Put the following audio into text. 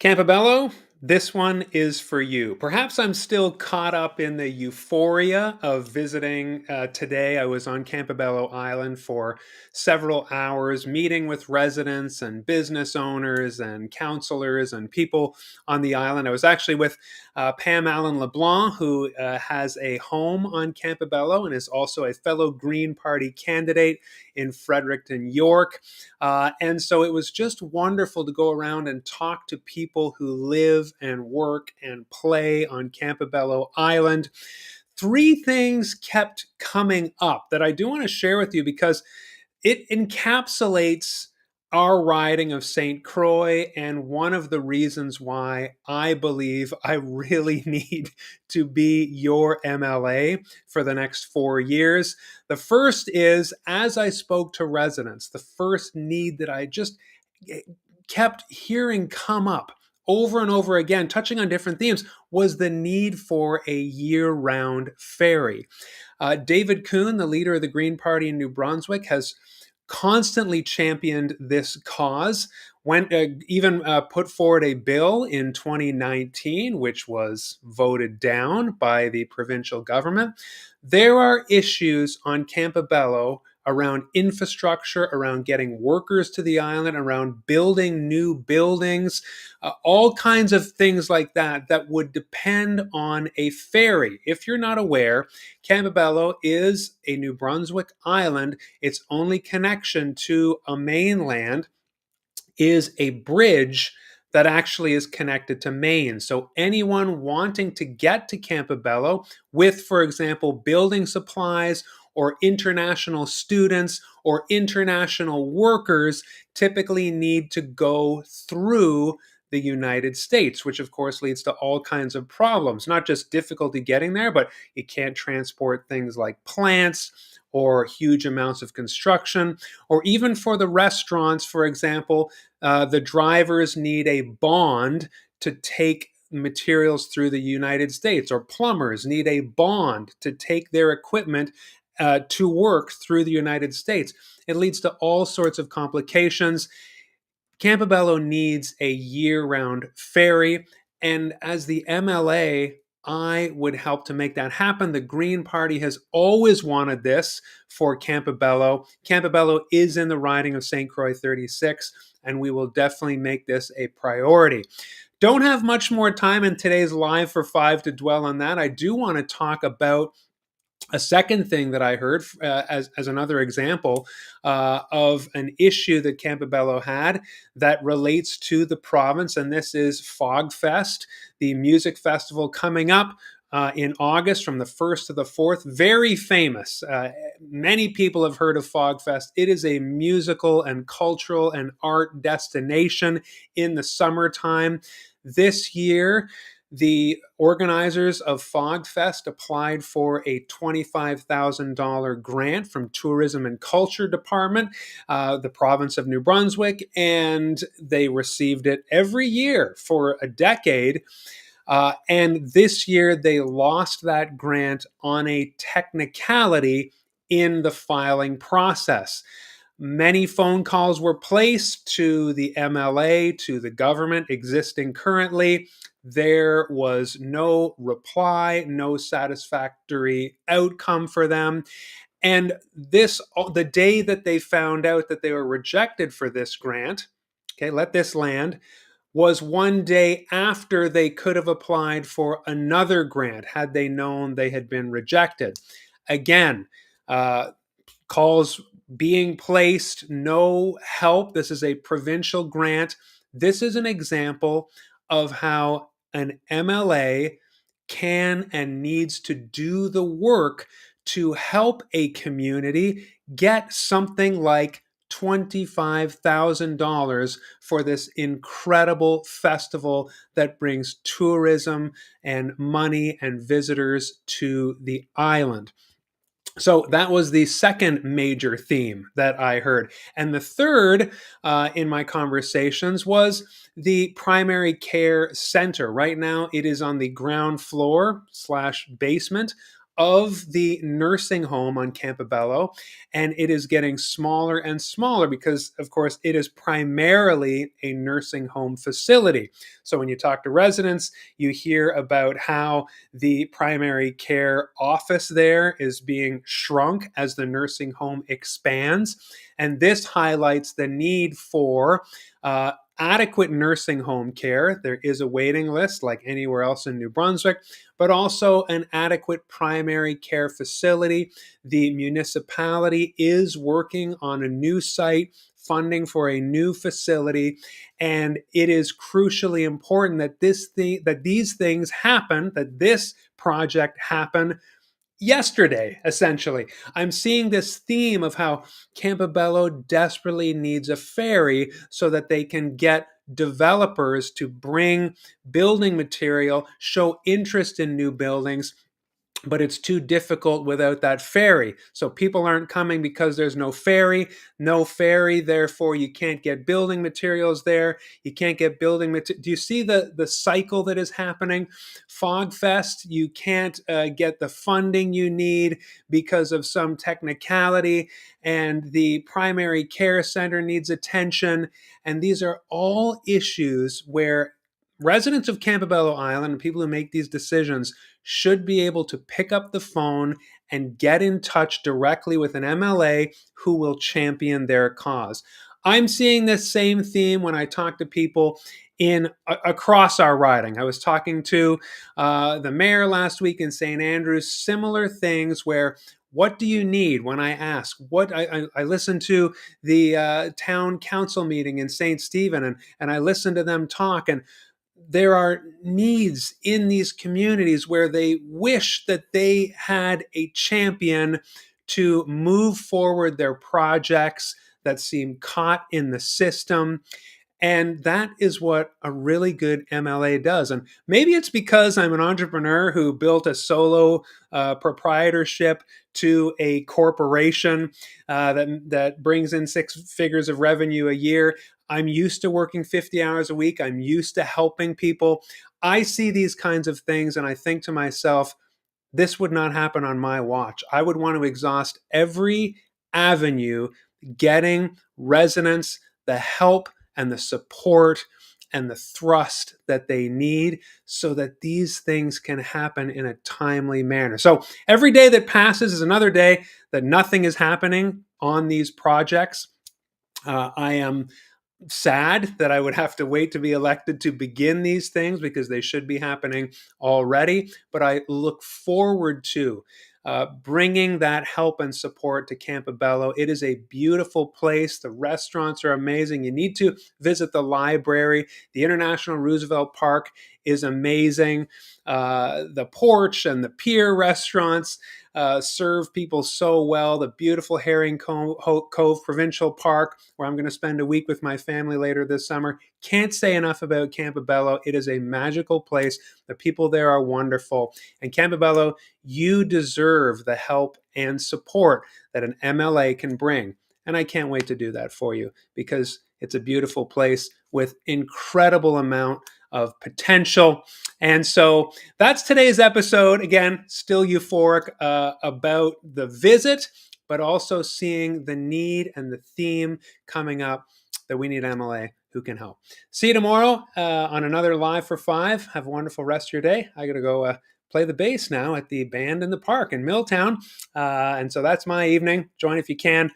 Campobello, this one is for you. Perhaps I'm still caught up in the euphoria of visiting today. I was on Campobello Island for several hours, meeting with residents and business owners and counselors and people on the island. I was actually with Pam Allen LeBlanc, who has a home on Campobello and is also a fellow Green Party candidate in Fredericton, York. And so it was just wonderful to go around and talk to people who live and work and play on Campobello Island. Three things kept coming up that I do want to share with you because it encapsulates our riding of Saint Croix and one of the reasons why I believe I really need to be your MLA for the next 4 years. The first is, as I spoke to residents, the first need that I just kept hearing come up over and over again, touching on different themes, was the need for a year-round ferry. David Kuhn, the leader of the Green Party in New Brunswick, has constantly championed this cause. Even put forward a bill in 2019, which was voted down by the provincial government. There are issues on Campobello around infrastructure, around getting workers to the island, around building new buildings, all kinds of things like that that would depend on a ferry. If you're not aware, Campobello is a New Brunswick island. Its only connection to a mainland is a bridge that actually is connected to Maine. So anyone wanting to get to Campobello with, for example, building supplies or international students or international workers typically need to go through the United States, which of course leads to all kinds of problems, not just difficulty getting there, but you can't transport things like plants or huge amounts of construction, or even for the restaurants, for example, the drivers need a bond to take materials through the United States, or plumbers need a bond to take their equipment to work through the United States. It leads to all sorts of complications. Campobello needs a year-round ferry, and as the MLA, I would help to make that happen. The Green Party has always wanted this for Campobello. Campobello is in the riding of Saint Croix 36, and we will definitely make this a priority. Don't have much more time in today's Live for Five to dwell on that. I do want to talk about a second thing that I heard as another example of an issue that Campobello had that relates to the province, and this is Fogfest, the music festival coming up in August from the 1st to the 4th. Very famous. Many people have heard of Fogfest. It is a musical and cultural and art destination in the summertime. This year, the organizers of Fogfest applied for a $25,000 grant from Tourism and Culture Department, the province of New Brunswick, and they received it every year for a decade. And this year they lost that grant on a technicality in the filing process. Many phone calls were placed to the MLA, to the government existing currently. There was no reply, no satisfactory outcome for them. And the day that they found out that they were rejected for this grant, okay, let this land, was one day after they could have applied for another grant had they known they had been rejected. Again, calls being placed, no help. This is a provincial grant. This is an example of how an MLA can and needs to do the work to help a community get something like $25,000 for this incredible festival that brings tourism and money and visitors to the island. So that was the second major theme that I heard. And the third in my conversations was the primary care center. Right now, it is on the ground floor / basement of the nursing home on Campobello, and it is getting smaller and smaller because, of course, it is primarily a nursing home facility. So when you talk to residents, you hear about how the primary care office there is being shrunk as the nursing home expands. And this highlights the need for adequate nursing home care. There is a waiting list like anywhere else in New Brunswick, but also an adequate primary care facility. The municipality is working on a new site, funding for a new facility, and it is crucially important that these things happen, that this project happen yesterday, essentially. I'm seeing this theme of how Campobello desperately needs a ferry so that they can get developers to bring building material, show interest in new buildings, but it's too difficult without that ferry. So people aren't coming because there's no ferry. No ferry, therefore you can't get building materials there. You can't get building materials. Do you see the cycle that is happening? Fogfest, you can't get the funding you need because of some technicality, and the primary care center needs attention. And these are all issues where residents of Campobello Island and people who make these decisions should be able to pick up the phone and get in touch directly with an MLA who will champion their cause. I'm seeing this same theme when I talk to people in across our riding. I was talking to the mayor last week in St. Andrews, similar things where what do you need when I ask? I listened to the town council meeting in St. Stephen, and I listened to them talk, and there are needs in these communities where they wish that they had a champion to move forward their projects that seem caught in the system. And that is what a really good MLA does. And maybe it's because I'm an entrepreneur who built a solo proprietorship to a corporation that brings in six figures of revenue a year. I'm used to working 50 hours a week. I'm used to helping people. I see these kinds of things and I think to myself, this would not happen on my watch. I would want to exhaust every avenue getting residents the help and the support and the thrust that they need so that these things can happen in a timely manner. So every day that passes is another day that nothing is happening on these projects. I am sad that I would have to wait to be elected to begin these things because they should be happening already. But I look forward to bringing that help and support to Campobello. It is a beautiful place. The restaurants are amazing. You need to visit the library. The International Roosevelt Park is amazing. The Porch and the Pier restaurants serve people so well. The beautiful Herring Cove Provincial Park, where I'm going to spend a week with my family later this summer. Can't say enough about Campobello. It is a magical place. The people there are wonderful. And Campobello, you deserve the help and support that an MLA can bring. And I can't wait to do that for you because it's a beautiful place with incredible amount of potential. And so that's today's episode. Again, still euphoric about the visit, but also seeing the need and the theme coming up that we need MLA who can help. See you tomorrow on another Live for Five. Have a wonderful rest of your day. I got to go play the bass now at the band in the park in Milltown. And so that's my evening. Join if you can.